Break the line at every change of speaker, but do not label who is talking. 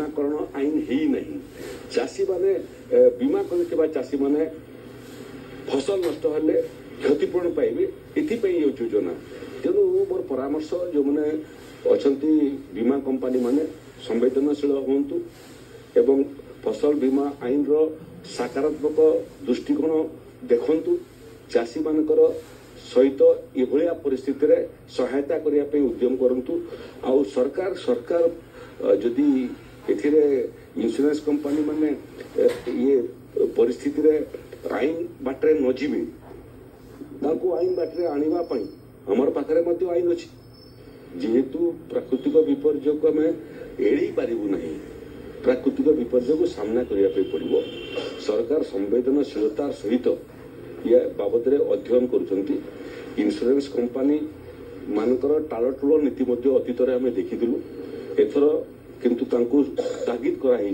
बीमाकरण आईन है नहीं चाषी माने बीमा कर चाषी माने फसल नष्ट हेले क्षतिपूरण पाइबे एथिपाई ये योजना तेणु मोर परामर्श जो मैंने अच्छा बीमा कंपनी माने संवेदनशील हूँ एवं फसल बीमा आईन रो सकारात्मक दृष्टिकोण देखु चाषी मानकर सहित यह परिस्थिति रे सहायता करने उद्यम करंतु आउ सरकार सरकार जदि एथिरे इंश्योरेंस कंपनी माने ये परिस्थिति रे आईन बाटरे न जीवे ताको आईन बाटरे आनिबा पई हमर पाखरे मध्य आईन अछि जेहेतु प्राकृतिक विपर्यय को आम एड़ी पारिबु नहीं प्राकृतिक विपर्यय को सामना करने पड़ो सरकार संवेदनशीलता सहित या बाबद अध्ययन करुँच इंश्योरेंस कंपनी मानकर टालटुल नीति अतीत आम देखी एथर किंतु तांको तागिद कराई